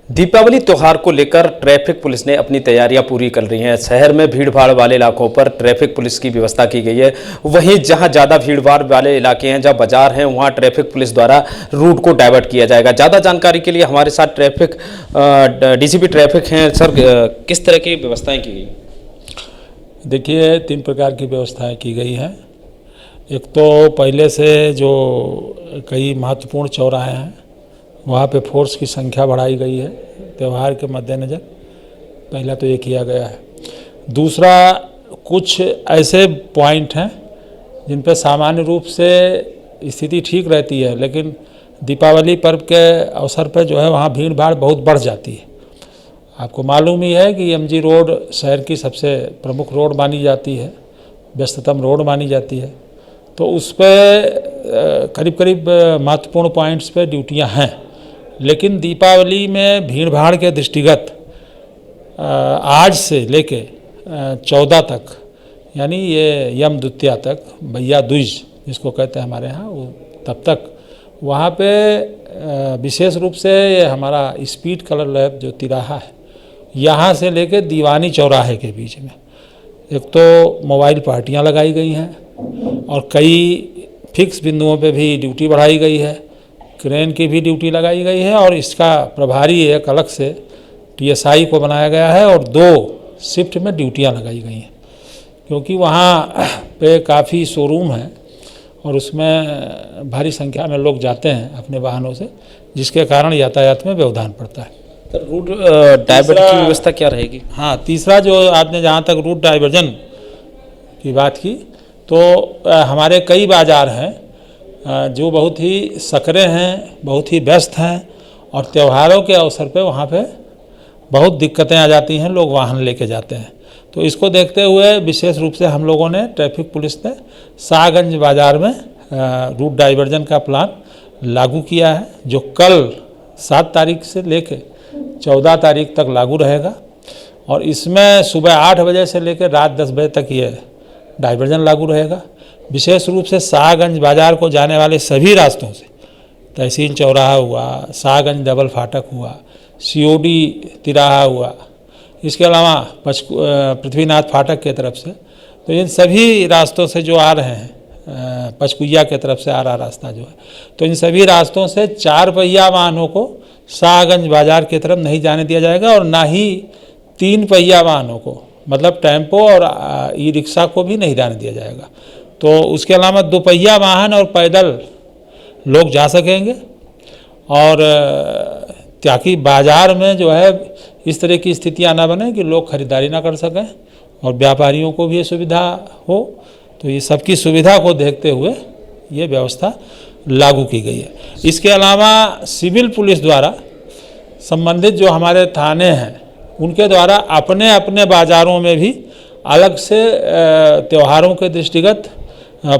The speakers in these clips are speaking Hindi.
दीपावली त्योहार को लेकर ट्रैफिक पुलिस ने अपनी तैयारियां पूरी कर ली हैं। शहर में भीड़भाड़ वाले इलाकों पर ट्रैफिक पुलिस की व्यवस्था की गई है। वहीं जहां ज़्यादा भीड़भाड़ वाले इलाके हैं, जहां बाजार हैं, वहां ट्रैफिक पुलिस द्वारा रूट को डाइवर्ट किया जाएगा। ज़्यादा जानकारी के लिए हमारे साथ ट्रैफिक डीसीपी ट्रैफिक हैं। सर, किस तरह की व्यवस्थाएँ की गई? देखिए, 3 प्रकार की व्यवस्थाएं की गई हैं। एक तो पहले से जो कई महत्वपूर्ण चौराहे हैं वहाँ पे फोर्स की संख्या बढ़ाई गई है त्यौहार के मद्देनज़र। पहला तो ये किया गया है। दूसरा, कुछ ऐसे पॉइंट हैं जिन पे सामान्य रूप से स्थिति ठीक रहती है, लेकिन दीपावली पर्व के अवसर पर जो है वहाँ भीड़ भाड़ बहुत बढ़ जाती है। आपको मालूम ही है कि एमजी रोड शहर की सबसे प्रमुख रोड मानी जाती है, व्यस्ततम रोड मानी जाती है। तो उस पर करीब करीब महत्वपूर्ण पॉइंट्स पे ड्यूटियां हैं, लेकिन दीपावली में भीड़ भाड़ के दृष्टिगत आज से लेके 14 तक, यानी ये यम द्वितीया तक, भैया दूज जिसको कहते हैं हमारे यहाँ, वो तब तक वहाँ पे विशेष रूप से ये हमारा स्पीड कलर लैंप जो तिराहा है, यहाँ से लेके दीवानी चौराहे के बीच में एक तो मोबाइल पार्टियाँ लगाई गई हैं और कई फिक्स बिंदुओं पे भी ड्यूटी बढ़ाई गई है। क्रेन की भी ड्यूटी लगाई गई है और इसका प्रभारी एक अलग से टीएसआई को बनाया गया है और 2 शिफ्ट में ड्यूटियाँ लगाई गई हैं, क्योंकि वहाँ पे काफ़ी शोरूम हैं और उसमें भारी संख्या में लोग जाते हैं अपने वाहनों से, जिसके कारण यातायात में व्यवधान पड़ता है। तो रूट डाइवर्ट की व्यवस्था क्या रहेगी? हाँ, तीसरा जो आपने जहाँ तक रूट डाइवर्जन की बात की, तो हमारे कई बाज़ार हैं जो बहुत ही सकरे हैं, बहुत ही व्यस्त हैं और त्योहारों के अवसर पे वहाँ पे बहुत दिक्कतें आ जाती हैं, लोग वाहन लेके जाते हैं। तो इसको देखते हुए विशेष रूप से हम लोगों ने, ट्रैफिक पुलिस ने शाहगंज बाज़ार में रूट डाइवर्जन का प्लान लागू किया है, जो कल 7 तारीख से लेके 14 तारीख तक लागू रहेगा। और इसमें सुबह 8 बजे से लेकर रात 10 बजे तक ये डाइवर्जन लागू रहेगा। विशेष रूप से शाहगंज बाज़ार को जाने वाले सभी रास्तों से, तहसील चौराहा हुआ, शाहगंज डबल फाटक हुआ, सीओडी तिराहा हुआ, इसके अलावा पृथ्वीनाथ फाटक के तरफ से, तो इन सभी रास्तों से जो आ रहे हैं, पचकुइया के तरफ से आ रहा रास्ता जो है, तो इन सभी रास्तों से 4 पहिया वाहनों को शाहगंज बाज़ार की तरफ नहीं जाने दिया जाएगा और ना ही 3 पहिया वाहनों को, मतलब टेम्पो और ई रिक्शा को भी नहीं जाने दिया जाएगा। तो उसके अलावा 2 पहिया वाहन और पैदल लोग जा सकेंगे, और ताकि बाज़ार में जो है इस तरह की स्थितियां ना बने कि लोग खरीदारी ना कर सकें और व्यापारियों को भी ये सुविधा हो। तो ये सबकी सुविधा को देखते हुए ये व्यवस्था लागू की गई है। इसके अलावा सिविल पुलिस द्वारा संबंधित जो हमारे थाने हैं, उनके द्वारा अपने अपने बाज़ारों में भी अलग से त्योहारों के दृष्टिगत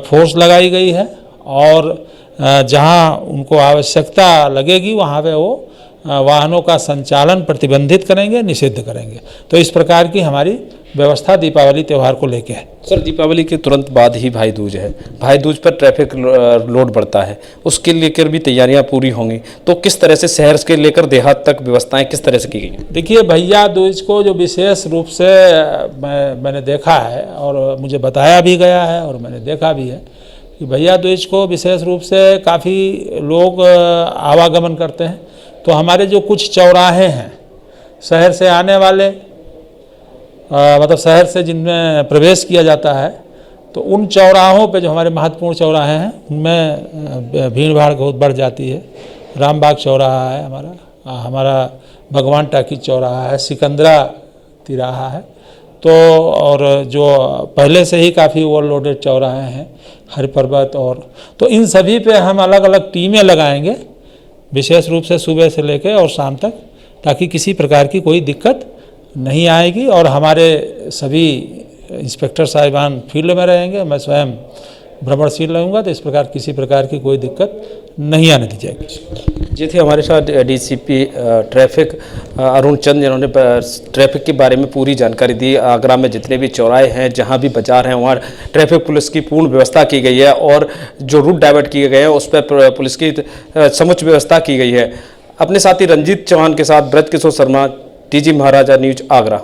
फोर्स लगाई गई है और जहां उनको आवश्यकता लगेगी वहां पे वो वाहनों का संचालन प्रतिबंधित करेंगे, निषिद्ध करेंगे। तो इस प्रकार की हमारी व्यवस्था दीपावली त्यौहार को लेके है। सर, दीपावली के तुरंत बाद ही भाई दूज है। भाई दूज पर ट्रैफिक लोड बढ़ता है, उसके लेकर भी तैयारियां पूरी होंगी। तो किस तरह से शहर के लेकर देहात तक व्यवस्थाएं किस तरह से की गई हैं? देखिए, भैया दूज को जो विशेष रूप से मैंने देखा है और मुझे बताया भी गया है और मैंने देखा भी है कि भैया दूज को विशेष रूप से काफ़ी लोग आवागमन करते हैं। तो हमारे जो कुछ चौराहे हैं शहर से आने वाले, मतलब शहर से जिनमें प्रवेश किया जाता है, तो उन चौराहों पे जो हमारे महत्वपूर्ण चौराहे हैं उनमें भीड़ भाड़ बहुत बढ़ जाती है। रामबाग चौराहा है हमारा भगवान टाकी चौराहा है, सिकंदरा तिराहा है, तो और जो पहले से ही काफ़ी ओवरलोडेड चौराहे हैं, हरिपर्वत, और तो इन सभी पे हम अलग अलग टीमें लगाएंगे, विशेष रूप से सुबह से लेकर और शाम तक, ताकि किसी प्रकार की कोई दिक्कत नहीं आएगी। और हमारे सभी इंस्पेक्टर साहिबान फील्ड में रहेंगे, मैं स्वयं भ्रमणशील रहूँगा, तो इस प्रकार किसी प्रकार की कोई दिक्कत नहीं आने दी जाएगी। जी थे हमारे साथ डीसीपी ट्रैफिक अरुण चंद, जिन्होंने ट्रैफिक के बारे में पूरी जानकारी दी। आगरा में जितने भी चौराहे हैं, जहां भी बाजार हैं, वहां ट्रैफिक पुलिस की पूर्ण व्यवस्था की गई है और जो रूट डाइवर्ट किए गए हैं उस पर पुलिस की समुचित व्यवस्था की गई है। अपने साथी रंजीत चौहान के साथ ब्रजकिशोर शर्मा, टीजी महाराजा न्यूज, आगरा।